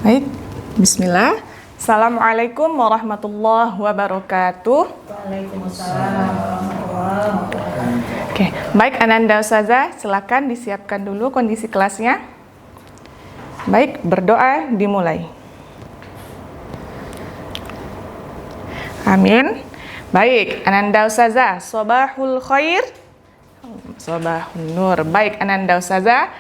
Baik, bismillah. Assalamualaikum warahmatullahi wabarakatuh. Waalaikumsalam warahmatullahi wabarakatuh. Oke, baik Ananda Ustazah, silakan disiapkan dulu kondisi kelasnya. Baik, berdoa dimulai. Amin. Baik, Ananda Ustazah, Sobahul Khair. Sobahun Nur. Baik, Ananda Ustazah,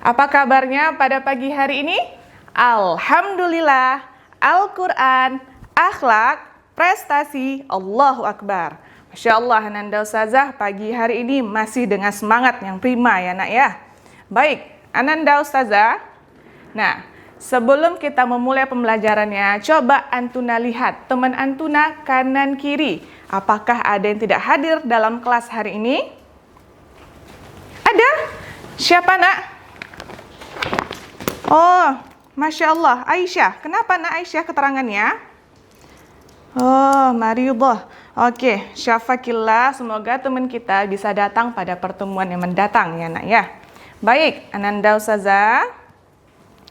apa kabarnya pada pagi hari ini? Alhamdulillah, Al-Quran, akhlak, prestasi, Allahu Akbar. Masya Allah, Ananda Ustazah, pagi hari ini masih dengan semangat yang prima ya nak ya. Baik, Ananda Ustazah. Nah, sebelum kita memulai pembelajarannya, coba Antuna lihat teman Antuna kanan kiri. Apakah ada yang tidak hadir dalam kelas hari ini? Ada? Siapa nak? Oh, Masya Allah, Aisyah. Kenapa nak Aisyah keterangannya? Oh, maridah. Oke, syafakillah. Semoga teman kita bisa datang pada pertemuan yang mendatang ya nak ya. Baik, Ananda Ustazah.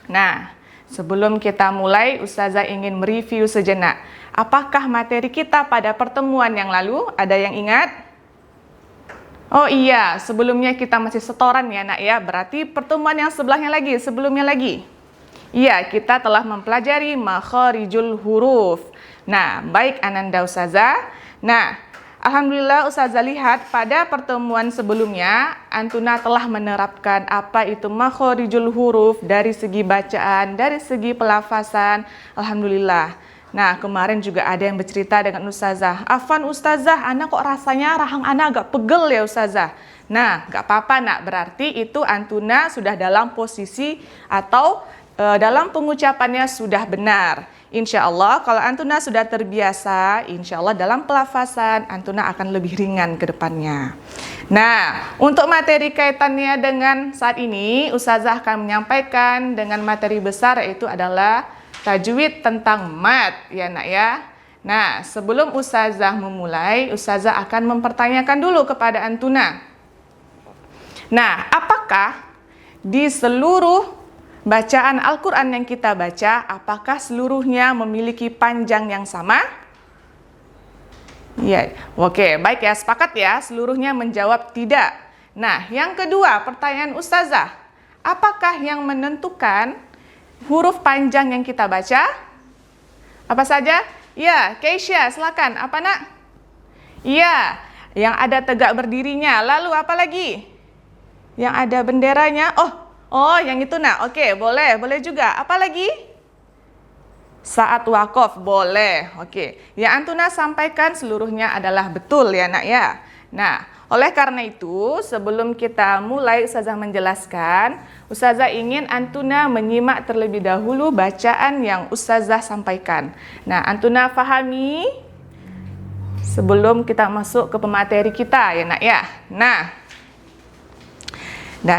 Nah, sebelum kita mulai, Ustazah ingin mereview sejenak. Apakah materi kita pada pertemuan yang lalu? Ada yang ingat? Oh iya, sebelumnya kita masih setoran ya nak ya. Berarti pertemuan yang sebelumnya lagi. Iya, kita telah mempelajari makharijul huruf. Nah, baik Ananda Ustazah. Nah, alhamdulillah Ustazah lihat pada pertemuan sebelumnya Antuna telah menerapkan apa itu makharijul huruf dari segi bacaan, dari segi pelafasan. Alhamdulillah. Nah, kemarin juga ada yang bercerita dengan Ustazah. Afan Ustazah, anak kok rasanya rahang anak agak pegel ya Ustazah. Nah, gak apa-apa nak, berarti itu Antuna sudah dalam posisi atau dalam pengucapannya sudah benar. Insya Allah kalau Antuna sudah terbiasa, insya Allah dalam pelafasan Antuna akan lebih ringan ke depannya. Nah, untuk materi kaitannya dengan saat ini, Ustazah akan menyampaikan dengan materi besar yaitu adalah tajwid tentang mat ya nak ya. Nah, sebelum Ustazah memulai, Ustazah akan mempertanyakan dulu kepada Antuna. Nah, apakah di seluruh bacaan Al-Quran yang kita baca, apakah seluruhnya memiliki panjang yang sama? Ya, oke, baik ya, sepakat ya, seluruhnya menjawab tidak. Nah, yang kedua, pertanyaan Ustazah, apakah yang menentukan huruf panjang yang kita baca? Apa saja? Ya, Keisha, silakan. Apa nak? Iya, yang ada tegak berdirinya. Lalu apa lagi? Yang ada benderanya? Oh, yang itu nak. Oke, boleh juga. Apa lagi? Saat wakaf, boleh. Oke, yang Antuna sampaikan seluruhnya adalah betul ya nak ya. Nah, oleh karena itu, sebelum kita mulai Ustazah menjelaskan, Ustazah ingin Antuna menyimak terlebih dahulu bacaan yang Ustazah sampaikan. Nah, Antuna fahami sebelum kita masuk ke pemateri kita ya nak ya. Nah,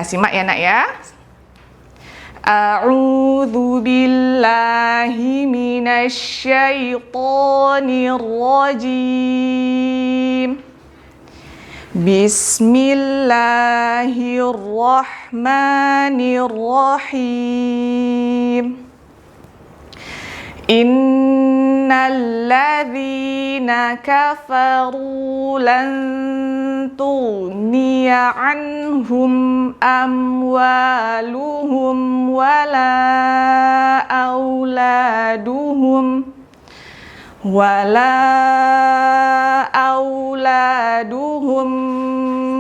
simak ya nak ya. A'udzu billahi minasy syaithanir rajim. Bismillahirrahmanirrahim. Innalladzina kafaru lan tughniya anhum amwaluhum wala auladuhum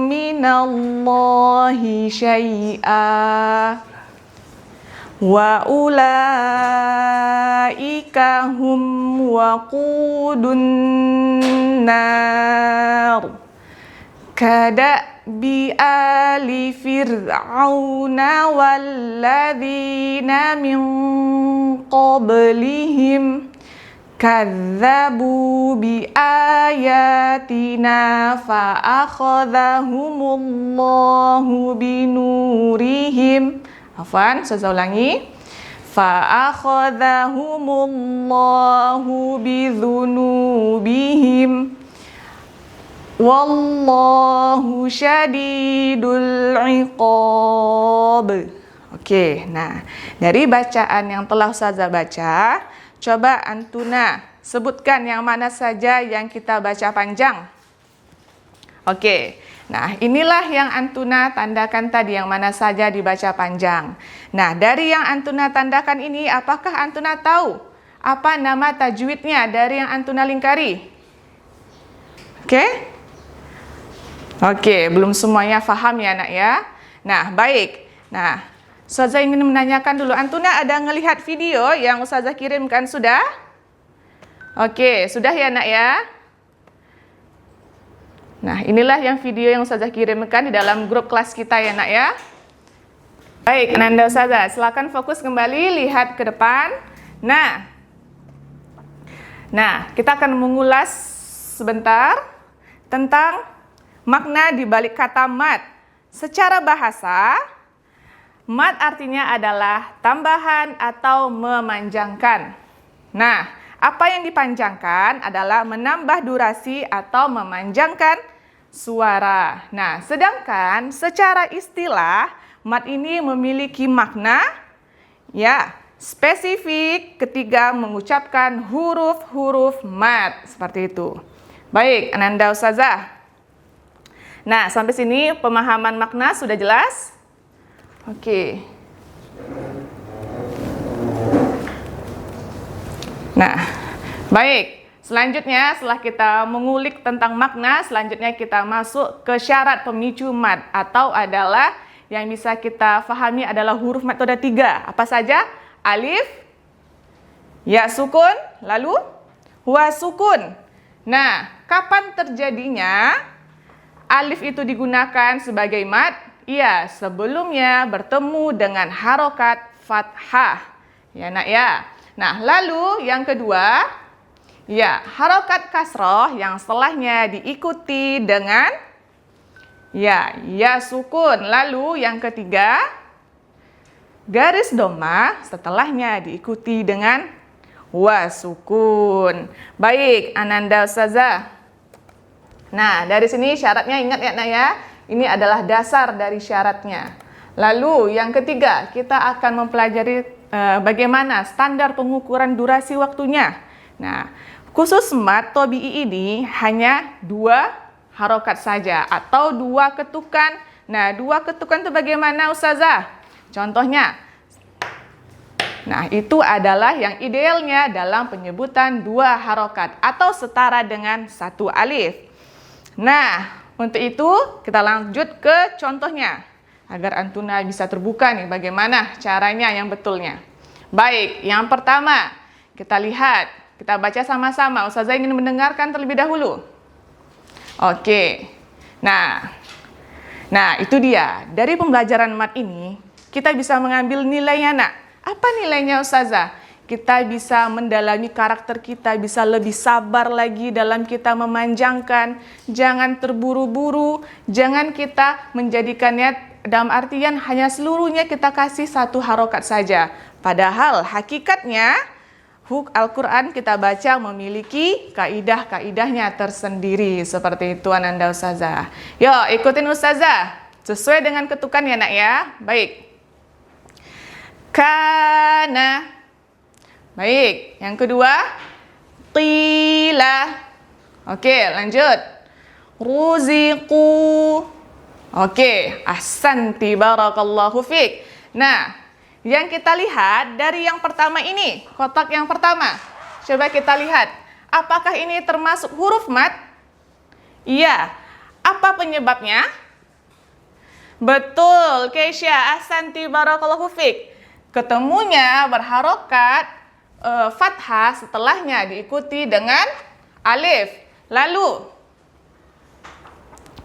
minallahi syai'a wa ulaika hum waqudun nar kadabi ali fir'auna walladzina min qablihim kadzabu bi ayatina fa akhadhahumullahu binurihim. Afwan, saya ulangi. Fa akhadhahumullahu bidzunubihim wallahu syadidul iqab. Oke, nah dari bacaan yang telah Ustazah baca, coba Antuna sebutkan yang mana saja yang kita baca panjang. Oke, nah inilah yang Antuna tandakan tadi, yang mana saja dibaca panjang. Nah, dari yang Antuna tandakan ini, apakah Antuna tahu apa nama tajwidnya dari yang Antuna lingkari? Oke? Oke, belum semuanya paham ya nak ya. Nah, baik. Nah, Ustazah ingin menanyakan dulu, Antuna ada ngelihat video yang Ustazah kirimkan sudah? Oke, sudah ya nak ya? Nah, inilah yang video yang Ustazah kirimkan di dalam grup kelas kita ya nak ya. Baik, Ananda Ustazah, silakan fokus kembali, lihat ke depan. Nah, kita akan mengulas sebentar tentang makna di balik kata mat. Secara bahasa, mat artinya adalah tambahan atau memanjangkan. Nah, apa yang dipanjangkan adalah menambah durasi atau memanjangkan suara. Nah, sedangkan secara istilah, mat ini memiliki makna ya spesifik ketika mengucapkan huruf-huruf mat seperti itu. Baik, Ananda Ustazah. Nah, sampai sini pemahaman makna sudah jelas? Oke. Nah, baik. Selanjutnya, setelah kita mengulik tentang makna, selanjutnya kita masuk ke syarat pemicu mat, atau adalah yang bisa kita fahami adalah huruf mat itu ada 3. Apa saja? Alif, ya sukun, lalu wa sukun. Nah, kapan terjadinya alif itu digunakan sebagai mat? Iya, sebelumnya bertemu dengan harokat fathah. Ya nak ya. Nah, lalu yang kedua, ya harokat kasroh yang setelahnya diikuti dengan ya sukun. Lalu yang ketiga, garis doma setelahnya diikuti dengan wa sukun. Baik, Ananda Ustazah. Nah, dari sini syaratnya ingat ya nak ya. Ini adalah dasar dari syaratnya. Lalu yang ketiga, kita akan mempelajari bagaimana standar pengukuran durasi waktunya. Nah, khusus mat tobi'i ini hanya 2 harokat saja atau 2 ketukan. Nah, 2 ketukan itu bagaimana Ustazah? Contohnya, nah itu adalah yang idealnya dalam penyebutan 2 harokat atau setara dengan 1 alif. Nah, untuk itu kita lanjut ke contohnya agar Antuna bisa terbuka nih bagaimana caranya yang betulnya. Baik, yang pertama kita lihat, kita baca sama-sama. Ustazah ingin mendengarkan terlebih dahulu. Oke. Nah itu dia. Dari pembelajaran mat ini kita bisa mengambil nilainya nak. Apa nilainya Ustazah? Kita bisa mendalami karakter kita, bisa lebih sabar lagi dalam kita memanjangkan. Jangan terburu-buru, jangan kita menjadikannya dalam artian hanya seluruhnya kita kasih 1 harokat saja. Padahal hakikatnya Al-Quran kita baca memiliki kaidah-kaidahnya tersendiri. Seperti itu Ananda Ustazah. Yuk ikutin Ustazah, sesuai dengan ketukan ya nak ya. Baik. Kana. Baik, yang kedua, qila. Oke, lanjut. Ruziqu. Oke, ahsanti barakallahu fiik. Nah, yang kita lihat dari yang pertama ini, kotak yang pertama. Coba kita lihat, apakah ini termasuk huruf mat? Iya. Apa penyebabnya? Betul, Keisha, ahsanti barakallahu fiik. Ketemunya berharokat fathah, setelahnya diikuti dengan alif. Lalu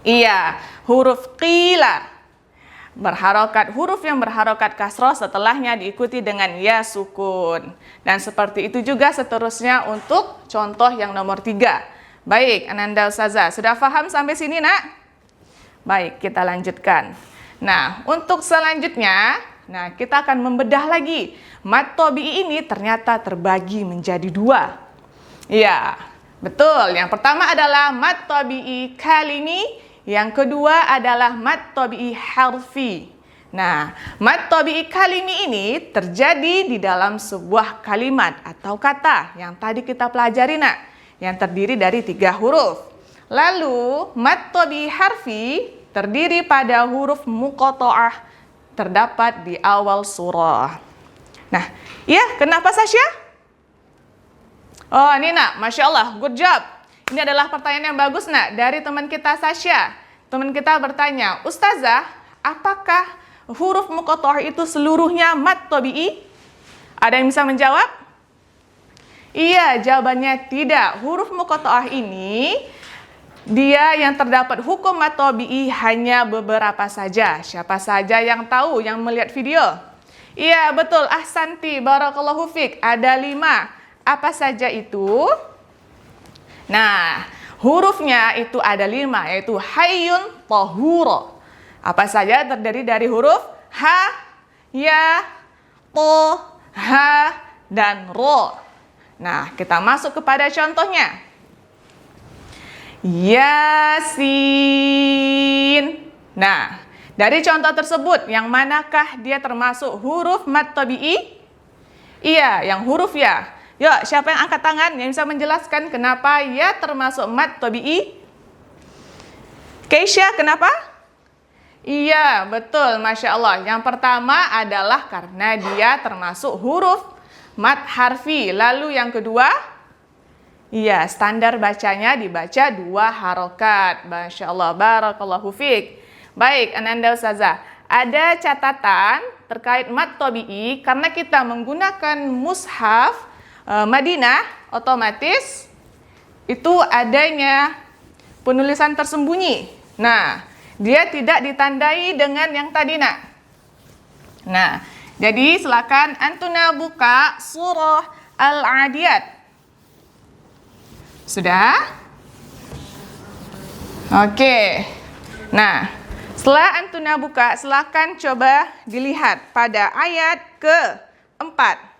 iya, huruf qila berharokat, huruf yang berharokat kasroh setelahnya diikuti dengan ya sukun. Dan seperti itu juga seterusnya untuk contoh yang nomor 3. Baik, Ananda Ustazah, sudah paham sampai sini nak? Baik, kita lanjutkan. Nah, untuk selanjutnya, nah kita akan membedah lagi. Mat tobi'i ini ternyata terbagi menjadi 2. Ya, betul. Yang pertama adalah mat tobi'i kalimi. Yang kedua adalah mat tobi'i harfi. Nah, mad tabi'i kalimi ini terjadi di dalam sebuah kalimat atau kata yang tadi kita pelajari, nak, yang terdiri dari 3 huruf. Lalu, mad tabi'i harfi terdiri pada huruf muqatta'ah terdapat di awal surah. Nah, ya, kenapa Sasha? Oh, ini nak, Masya Allah, good job. Ini adalah pertanyaan yang bagus, nak, dari teman kita Sasha. Teman kita bertanya, Ustazah, apakah huruf muqatta'ah itu seluruhnya mad tabi'i? Ada yang bisa menjawab? Iya, jawabannya tidak. Huruf muqatta'ah ini dia yang terdapat hukum mad tabi'i hanya beberapa saja. Siapa saja yang tahu, yang melihat video? Iya, betul. Ahsanti, barakallahu fik. Ada 5. Apa saja itu? Nah, hurufnya itu ada 5, yaitu hayyun tahura. Apa saja terdiri dari huruf ha, ya, to, ha, dan ro. Nah, kita masuk kepada contohnya. Yasin. Nah, dari contoh tersebut, yang manakah dia termasuk huruf mad tabi'i? Iya, yang huruf ya. Yuk, siapa yang angkat tangan yang bisa menjelaskan kenapa ya termasuk mad tabi'i? Keisha, kenapa? Iya, betul, Masya Allah. Yang pertama adalah karena dia termasuk huruf mad harfi. Lalu yang kedua, iya, standar bacanya dibaca 2 harokat. Masya Allah, barakallahu fiik. Baik, Ananda Ustazah, ada catatan terkait mad tabi'i karena kita menggunakan mushaf Madinah, otomatis itu adanya penulisan tersembunyi. Nah, dia tidak ditandai dengan yang tadi, nak. Nah, jadi silakan Antuna buka surah Al-Adiyat. Sudah? Oke. Nah, setelah Antuna buka, silakan coba dilihat pada ayat ke-4.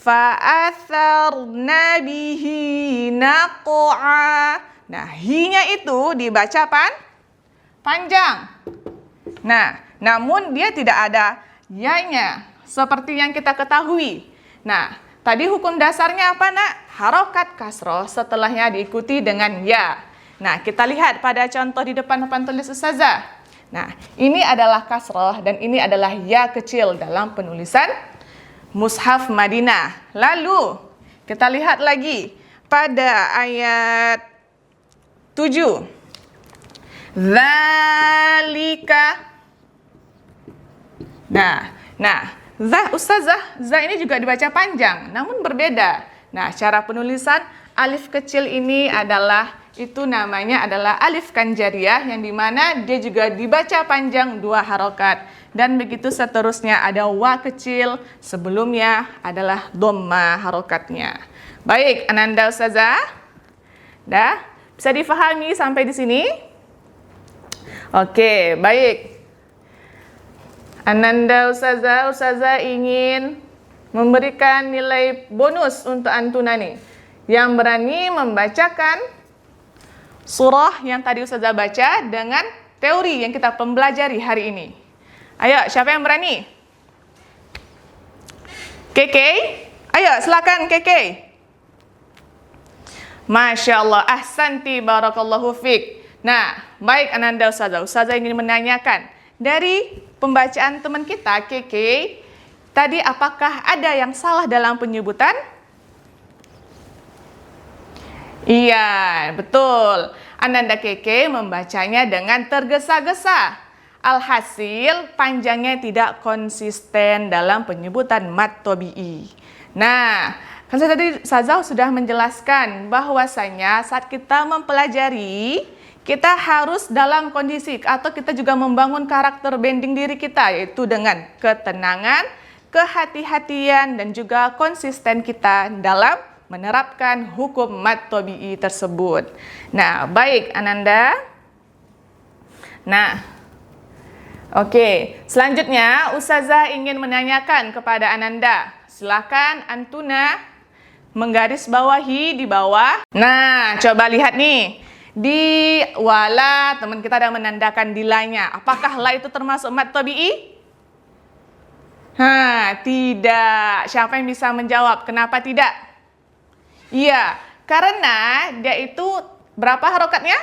Fa'atharna bihi naq'a. Nah, hi-nya itu dibaca panjang. Nah, namun dia tidak ada ya-nya seperti yang kita ketahui. Nah, tadi hukum dasarnya apa, nak? Harokat kasroh setelahnya diikuti dengan ya. Nah, kita lihat pada contoh di depan tulis Ustazah. Nah, ini adalah kasroh dan ini adalah ya kecil dalam penulisan Mushaf Madinah. Lalu kita lihat lagi pada ayat 7. Zalika. Nah, Ustazah, za ini juga dibaca panjang, namun berbeda. Nah, cara penulisan alif kecil ini adalah namanya adalah alif kanjariyah, yang dimana dia juga dibaca panjang 2 harokat. Dan begitu seterusnya, ada wa kecil, sebelumnya adalah dhamma harokatnya. Baik, Ananda Ustazah, dah bisa difahami sampai di sini? Oke, baik. Ananda Ustazah ingin memberikan nilai bonus untuk Antuna nih, yang berani membacakan surah yang tadi Ustazah baca dengan teori yang kita pelajari hari ini. Ayo, siapa yang berani? Keke? Ayo, silakan Keke. Masya Allah, ahsanti, barakallahu fik. Nah, baik Ananda Ustazah ingin menanyakan, dari pembacaan teman kita, Keke, tadi apakah ada yang salah dalam penyebutan? Iya, betul. Ananda Keke membacanya dengan tergesa-gesa. Alhasil, panjangnya tidak konsisten dalam penyebutan mad tabi'i. Nah, kan tadi Ustazah sudah menjelaskan bahwasanya saat kita mempelajari, kita harus dalam kondisi atau kita juga membangun karakter bending diri kita, yaitu dengan ketenangan, kehati-hatian, dan juga konsisten kita dalam menerapkan hukum mad tabi'i tersebut. Nah, baik Ananda. Nah, oke, selanjutnya Ustazah ingin menanyakan kepada Ananda. Silakan Antuna menggaris bawahi di bawah. Nah, coba lihat nih. Di wala, teman kita ada menandakan di la-nya. Apakah la itu termasuk mad tabi'i? Tidak. Siapa yang bisa menjawab? Kenapa tidak? Iya, karena dia itu berapa harokatnya?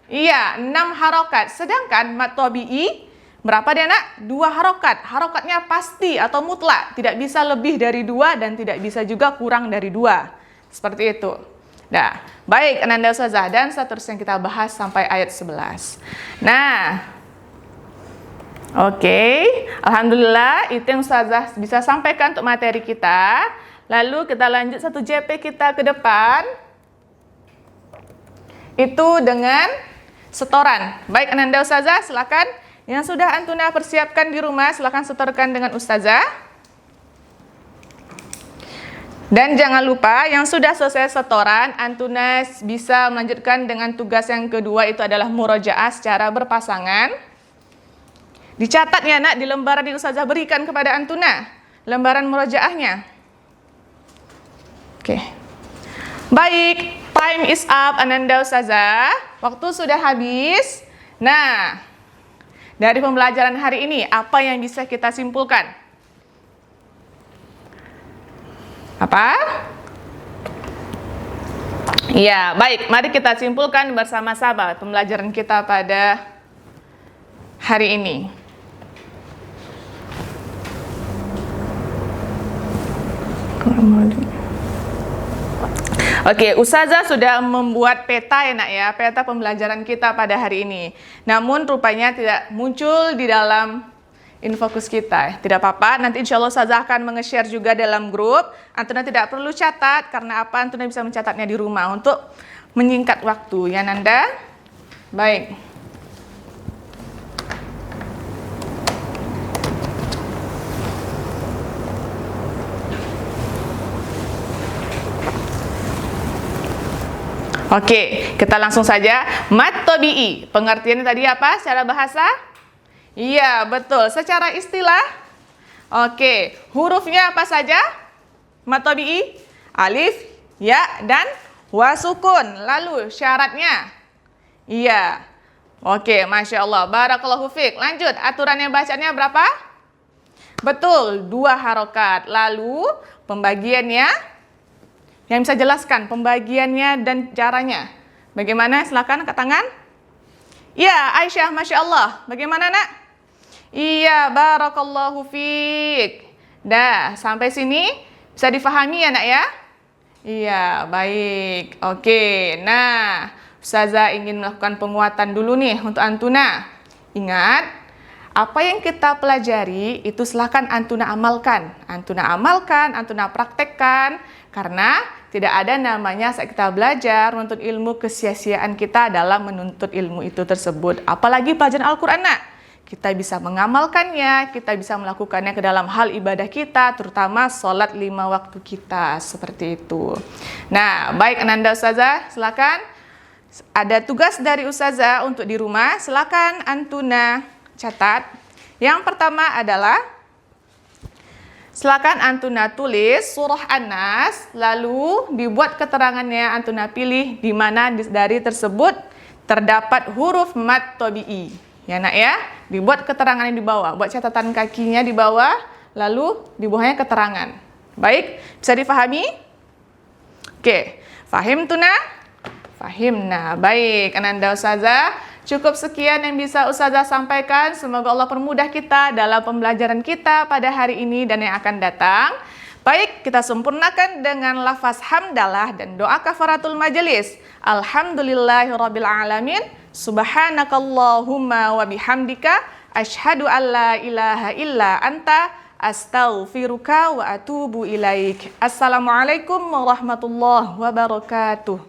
Iya, 6 harokat. Sedangkan mad tabi'i berapa dia nak? 2 harokat. Harokatnya pasti atau mutlak. Tidak bisa lebih dari 2 dan tidak bisa juga kurang dari 2. Seperti itu. Nah, baik Ananda Ustazah, dan seterusnya kita bahas sampai ayat 11. Nah, oke. Alhamdulillah itu yang Ustazah bisa sampaikan untuk materi kita. Lalu kita lanjut 1 JP kita ke depan. Itu dengan setoran. Baik Ananda Ustazah, silakan. Yang sudah Antuna persiapkan di rumah, silakan setorkan dengan Ustazah. Dan jangan lupa yang sudah selesai setoran, Antuna bisa melanjutkan dengan tugas yang kedua, itu adalah murojaah secara berpasangan. Dicatat ya nak di lembaran yang Ustazah berikan kepada Antuna, lembaran murojaahnya. Oke. Baik, time is up Ananda Ustazah. Waktu sudah habis. Nah, dari pembelajaran hari ini apa yang bisa kita simpulkan? Apa? Ya, baik. Mari kita simpulkan bersama-sama pembelajaran kita pada hari ini. Oke, Ustazah sudah membuat peta ya nak ya, peta pembelajaran kita pada hari ini. Namun rupanya tidak muncul di dalam infokus kita. Tidak apa-apa, nanti insya Allah Ustazah akan nge-share juga dalam grup. Antuna tidak perlu catat, karena apa? Antuna bisa mencatatnya di rumah untuk menyingkat waktu. Ya Nanda? Baik. Oke, kita langsung saja. Mad tabi'i. Pengertiannya tadi apa secara bahasa? Iya, betul. Secara istilah, oke, hurufnya apa saja? Mad tabi'i, alif, ya, dan wasukun. Lalu syaratnya, iya. Oke, Masya Allah. Barakallahu fiqh. Lanjut, aturannya bacanya berapa? Betul, 2 harokat. Lalu pembagiannya, yang bisa jelaskan pembagiannya dan caranya. Bagaimana? Silakan angkat tangan. Iya, Aisyah, Masya Allah. Bagaimana nak? Iya, barakallahu fiik. Dah, sampai sini bisa difahami ya nak ya? Iya, baik. Oke, nah Ustazah ingin melakukan penguatan dulu nih untuk Antuna. Ingat, apa yang kita pelajari itu silakan Antuna amalkan. Antuna amalkan, Antuna praktekkan. Karena tidak ada namanya saat kita belajar menuntut ilmu kesia-siaan kita dalam menuntut ilmu itu tersebut. Apalagi pelajaran Al-Quran nak. Kita bisa mengamalkannya, kita bisa melakukannya ke dalam hal ibadah kita, terutama sholat 5 waktu kita, seperti itu. Nah, baik Ananda Ustazah, silakan. Ada tugas dari Ustazah untuk di rumah, silakan Antuna catat. Yang pertama adalah, silakan Antuna tulis surah An-Nas, lalu dibuat keterangannya, Antuna pilih di mana dari tersebut terdapat huruf mad tabi'i. Ya nak ya, dibuat keterangannya di bawah, buat catatan kakinya di bawah, lalu di bawahnya keterangan. Baik, bisa difahami? Oke, fahim tuna? Fahimna. Baik, Ananda Ustazah, cukup sekian yang bisa Ustazah sampaikan. Semoga Allah permudah kita dalam pembelajaran kita pada hari ini dan yang akan datang. Baik, kita sempurnakan dengan lafaz hamdalah dan doa kafaratul majelis. Alhamdulillahirabbil alamin. Subhanakallahumma wa bihamdika asyhadu an la ilaha illa anta astaghfiruka wa atubu ilaik. Assalamualaikum warahmatullahi wabarakatuh.